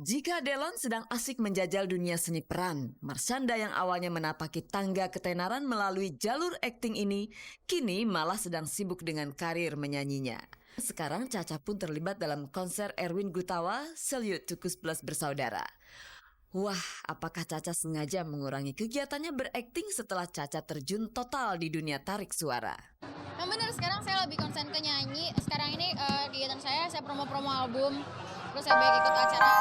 Jika Delon sedang asik menjajal dunia seni peran, Marshanda yang awalnya menapaki tangga ketenaran melalui jalur akting ini, kini malah sedang sibuk dengan karir menyanyinya. Sekarang Caca pun terlibat dalam konser Erwin Gutawa, Salute to Kus Plus Bersaudara. Wah, apakah Caca sengaja mengurangi kegiatannya berakting setelah Caca terjun total di dunia tarik suara? Yang benar, sekarang saya lebih konsen ke nyanyi. Sekarang ini kegiatan saya promo-promo album, terus saya banyak ikut acara.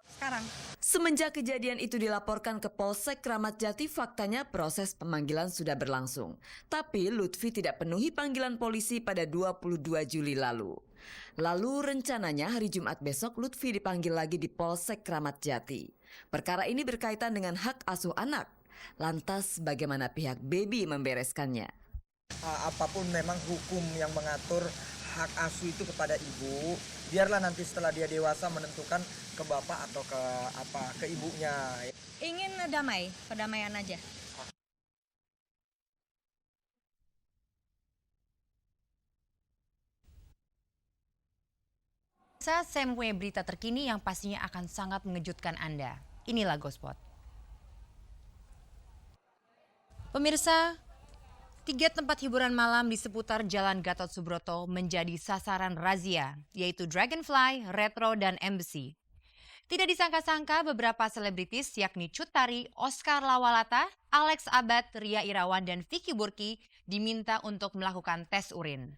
Sekarang. Semenjak kejadian itu dilaporkan ke Polsek Kramat Jati, faktanya proses pemanggilan sudah berlangsung. Tapi Lutfi tidak penuhi panggilan polisi pada 22 Juli lalu. Lalu rencananya hari Jumat besok Lutfi dipanggil lagi di Polsek Kramat Jati. Perkara ini berkaitan dengan hak asuh anak. Lantas bagaimana pihak Baby membereskannya? Apapun memang hukum yang mengatur hak asuh itu kepada ibu, biarlah nanti setelah dia dewasa menentukan ke bapak atau ke ibunya. Ingin damai, perdamaian aja. Saya mempunyai berita terkini yang pastinya akan sangat mengejutkan Anda. Inilah Gospot. Pemirsa, 3 tempat hiburan malam di seputar Jalan Gatot Subroto menjadi sasaran razia, yaitu Dragonfly, Retro, dan Embassy. Tidak disangka-sangka beberapa selebritis yakni Cut Tari, Oscar Lawalata, Alex Abad, Ria Irawan, dan Vicky Burki diminta untuk melakukan tes urin.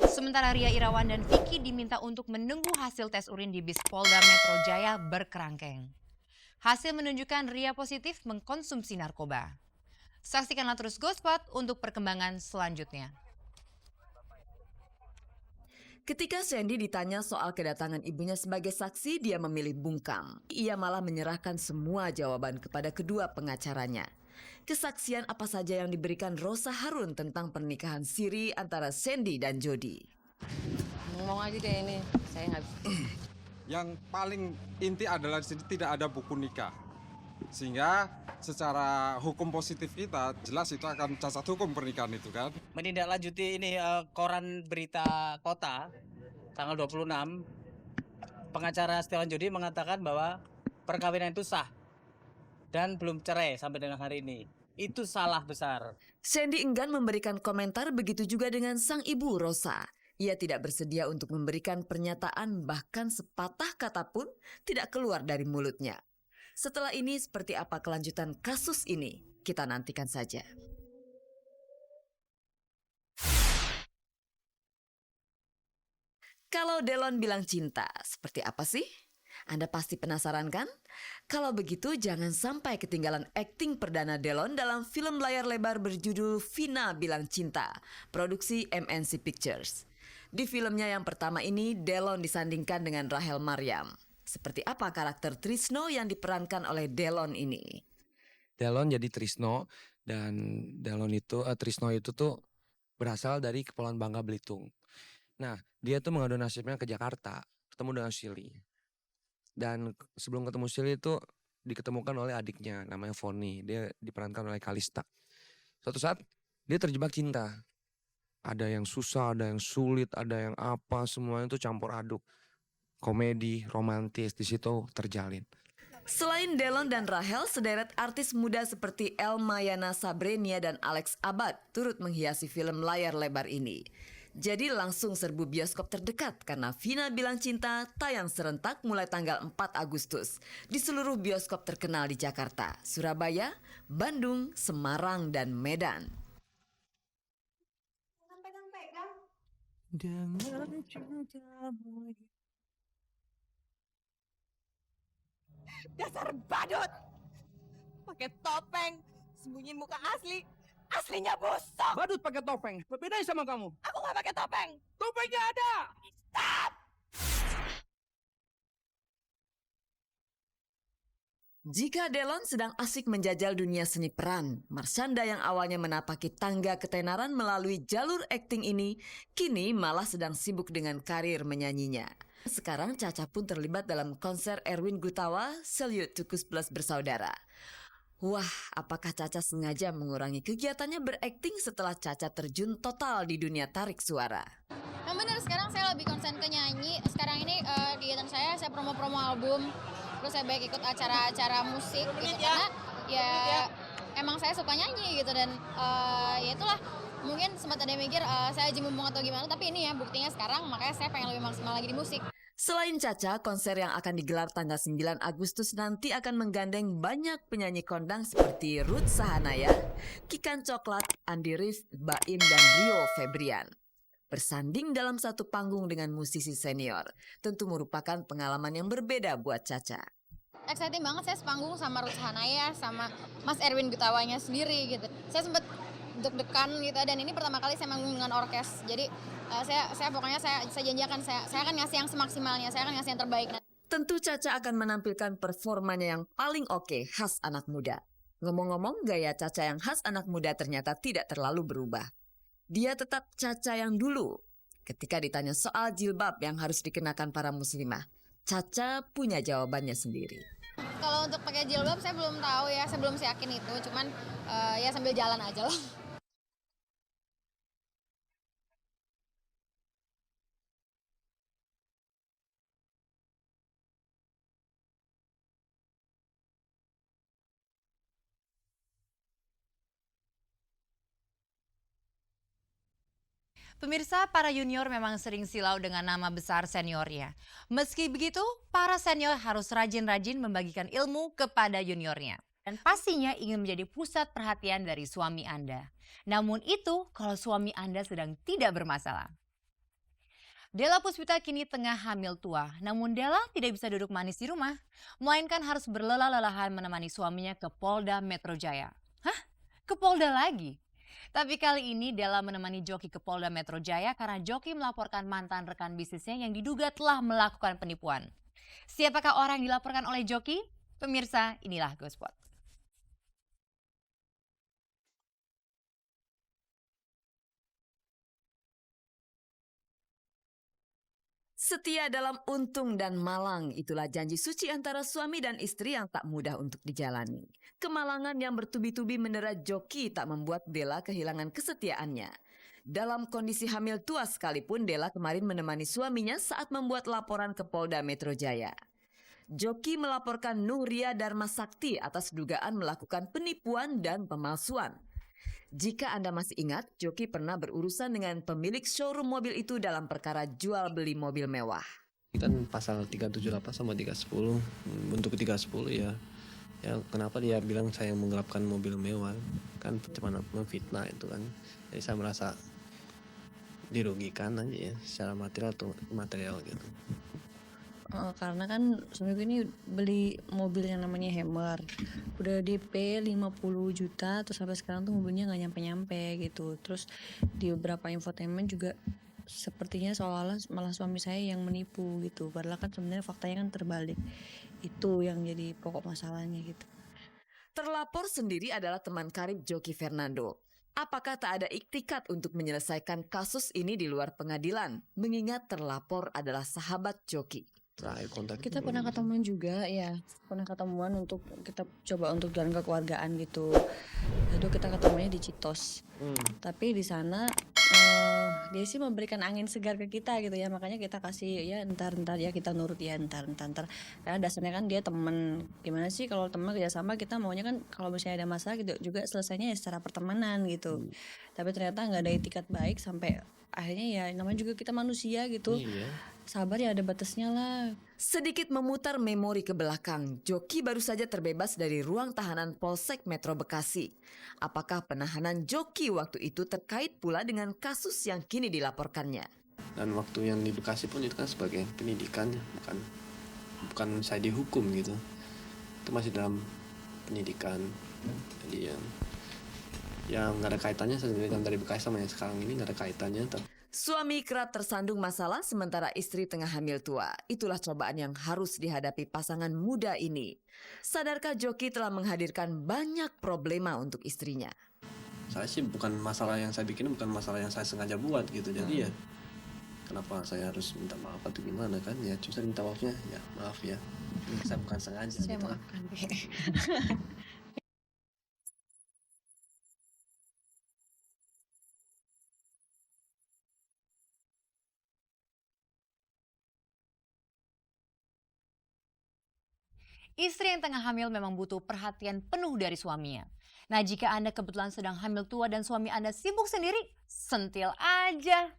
Sementara Ria Irawan dan Vicky diminta untuk menunggu hasil tes urin di bis Polda Metro Jaya berkerangkeng. Hasil menunjukkan Ria positif mengkonsumsi narkoba. Saksikanlah terus Gospot untuk perkembangan selanjutnya. Ketika Sandy ditanya soal kedatangan ibunya sebagai saksi, dia memilih bungkam. Ia malah menyerahkan semua jawaban kepada kedua pengacaranya. Kesaksian apa saja yang diberikan Rosa Harun tentang pernikahan siri antara Sandy dan Jody? Ngomong aja deh ini, saya nggak. Yang paling inti adalah di sini tidak ada buku nikah. Sehingga secara hukum positif kita jelas itu akan cacat hukum pernikahan itu kan. Menindaklanjuti ini koran berita kota tanggal 26, pengacara Setiawan Jody mengatakan bahwa perkawinan itu sah dan belum cerai sampai dengan hari ini. Itu salah besar. Sandy enggan memberikan komentar, begitu juga dengan sang ibu Rosa. Ia tidak bersedia untuk memberikan pernyataan, bahkan sepatah kata pun tidak keluar dari mulutnya. Setelah ini seperti apa kelanjutan kasus ini? Kita nantikan saja. Kalau Delon bilang cinta, seperti apa sih? Anda pasti penasaran kan? Kalau begitu jangan sampai ketinggalan akting perdana Delon dalam film layar lebar berjudul Vina Bilang Cinta, produksi MNC Pictures. Di filmnya yang pertama ini, Delon disandingkan dengan Rachel Maryam. Seperti apa karakter Trisno yang diperankan oleh Delon ini? Delon jadi Trisno, dan Trisno itu tuh berasal dari Kepulauan Bangka Belitung. Nah, dia tuh mengadu nasibnya ke Jakarta, ketemu dengan Silly. Dan sebelum ketemu Silly itu diketemukan oleh adiknya namanya Foni. Dia diperankan oleh Kalista. Suatu saat dia terjebak cinta. Ada yang susah, ada yang sulit, ada yang apa, semuanya itu campur aduk. Komedi, romantis di situ terjalin. Selain Delon dan Rachel, sederet artis muda seperti Elmayana Sabrenia dan Alex Abad turut menghiasi film layar lebar ini. Jadi langsung serbu bioskop terdekat karena Vina Bilang Cinta tayang serentak mulai tanggal 4 Agustus di seluruh bioskop terkenal di Jakarta, Surabaya, Bandung, Semarang, dan Medan. Dasar badut! Pakai topeng, sembunyi muka asli. Aslinya busuk. Badut pakai topeng, berbeda sama kamu. Aku nggak pakai topeng. Topengnya ada. Stop! Jika Delon sedang asik menjajal dunia seni peran, Marshanda yang awalnya menapaki tangga ketenaran melalui jalur akting ini, kini malah sedang sibuk dengan karir menyanyinya. Sekarang Caca pun terlibat dalam konser Erwin Gutawa, Salute to Kus Plus Bersaudara. Wah, apakah Caca sengaja mengurangi kegiatannya berakting setelah Caca terjun total di dunia tarik suara? Yang bener sekarang saya lebih konsen ke nyanyi. Sekarang ini kegiatan saya promo-promo album. Terus saya baik ikut acara-acara musik gitu karena ya emang saya suka nyanyi gitu dan ya itulah mungkin sempat ada yang mikir saya aji mumpung atau gimana, tapi ini ya buktinya sekarang, makanya saya pengen lebih maksimal lagi di musik. Selain Caca, konser yang akan digelar tanggal 9 Agustus nanti akan menggandeng banyak penyanyi kondang seperti Ruth Sahanaya, Kikan Coklat, Andi Rif, Baim, dan Rio Febrian. Bersanding dalam satu panggung dengan musisi senior, tentu merupakan pengalaman yang berbeda buat Caca. Exciting banget, saya sepanggung sama Ruth Sahanaya, sama Mas Erwin Gutawanya sendiri gitu. Saya sempat deg-degan gitu dan ini pertama kali saya manggung dengan orkes. Jadi saya pokoknya saya janjikan saya akan ngasih yang semaksimalnya, saya akan ngasih yang terbaik. Tentu Caca akan menampilkan performanya yang paling oke khas anak muda. Ngomong-ngomong, gaya Caca yang khas anak muda ternyata tidak terlalu berubah. Dia tetap Caca yang dulu. Ketika ditanya soal jilbab yang harus dikenakan para muslimah, Caca punya jawabannya sendiri. Kalau untuk pakai jilbab saya belum tahu ya, saya belum yakin itu, cuman ya sambil jalan aja lah. Pemirsa, para junior memang sering silau dengan nama besar seniornya. Meski begitu, para senior harus rajin-rajin membagikan ilmu kepada juniornya. Dan pastinya ingin menjadi pusat perhatian dari suami Anda. Namun itu kalau suami Anda sedang tidak bermasalah. Della Puspita kini tengah hamil tua, namun Della tidak bisa duduk manis di rumah, melainkan harus berlelah-lelahan menemani suaminya ke Polda Metro Jaya. Hah? Ke Polda lagi? Tapi kali ini Della menemani Joki ke Polda Metro Jaya karena Joki melaporkan mantan rekan bisnisnya yang diduga telah melakukan penipuan. Siapakah orang yang dilaporkan oleh Joki? Pemirsa, inilah Gospot. Setia dalam untung dan malang, itulah janji suci antara suami dan istri yang tak mudah untuk dijalani. Kemalangan yang bertubi-tubi mendera Joki tak membuat Della kehilangan kesetiaannya. Dalam kondisi hamil tua sekalipun, Della kemarin menemani suaminya saat membuat laporan ke Polda Metro Jaya. Joki melaporkan Nuria Dharma Sakti atas dugaan melakukan penipuan dan pemalsuan. Jika Anda masih ingat, Joki pernah berurusan dengan pemilik showroom mobil itu dalam perkara jual beli mobil mewah. Kan pasal 378 sama 310, untuk 310 ya kenapa dia bilang saya menggelapkan mobil mewah, kan cuma memfitnah itu kan. Jadi saya merasa dirugikan aja ya secara material atau material gitu. Karena kan suamiku ini beli mobil yang namanya Hammer, udah DP 50 juta, terus sampai sekarang tuh mobilnya nggak nyampe-nyampe gitu. Terus di beberapa infotainment juga sepertinya seolah-olah malah suami saya yang menipu gitu, padahal kan sebenarnya faktanya kan terbalik. Itu yang jadi pokok masalahnya gitu. Terlapor sendiri adalah teman karib Joki Fernando. Apakah tak ada iktikat untuk menyelesaikan kasus ini di luar pengadilan, mengingat terlapor adalah sahabat Joki? Terakhir kontak Kita pernah ketemuan juga ya, pernah ketemuan untuk kita coba untuk jalan kekeluargaan gitu. Itu kita ketemunya di Citos. Tapi di sana dia sih memberikan angin segar ke kita gitu ya, makanya kita kasih ya entar ya, kita nurut ya entar. Karena dasarnya kan dia temen, gimana sih kalau teman kerjasama kita maunya kan kalau misalnya ada masalah gitu juga selesainya ya secara pertemanan gitu. Tapi ternyata nggak ada etikat baik sampai akhirnya ya namanya juga kita manusia gitu. Iya. Sabar ya, ada batasnya lah. Sedikit memutar memori ke belakang, Joki baru saja terbebas dari ruang tahanan Polsek Metro Bekasi. Apakah penahanan Joki waktu itu terkait pula dengan kasus yang kini dilaporkannya? Dan waktu yang di Bekasi pun itu kan sebagai pendidikan ya, bukan saya dihukum gitu. Itu masih dalam pendidikan. Jadi yang nggak ada kaitannya sebenarnya dari Bekasi sama yang sekarang ini nggak ada kaitannya. Suami kerap tersandung masalah sementara istri tengah hamil tua. Itulah cobaan yang harus dihadapi pasangan muda ini. Sadarkah Joki telah menghadirkan banyak problema untuk istrinya? Saya sih bukan masalah yang saya bikin, bukan masalah yang saya sengaja buat gitu. Jadi ya kenapa saya harus minta maaf atau gimana kan? Ya cuma minta maafnya, ya maaf ya. Saya bukan sengaja. Saya gitu. maafkan. Istri yang tengah hamil memang butuh perhatian penuh dari suaminya. Nah, jika Anda kebetulan sedang hamil tua dan suami Anda sibuk sendiri, sentil aja.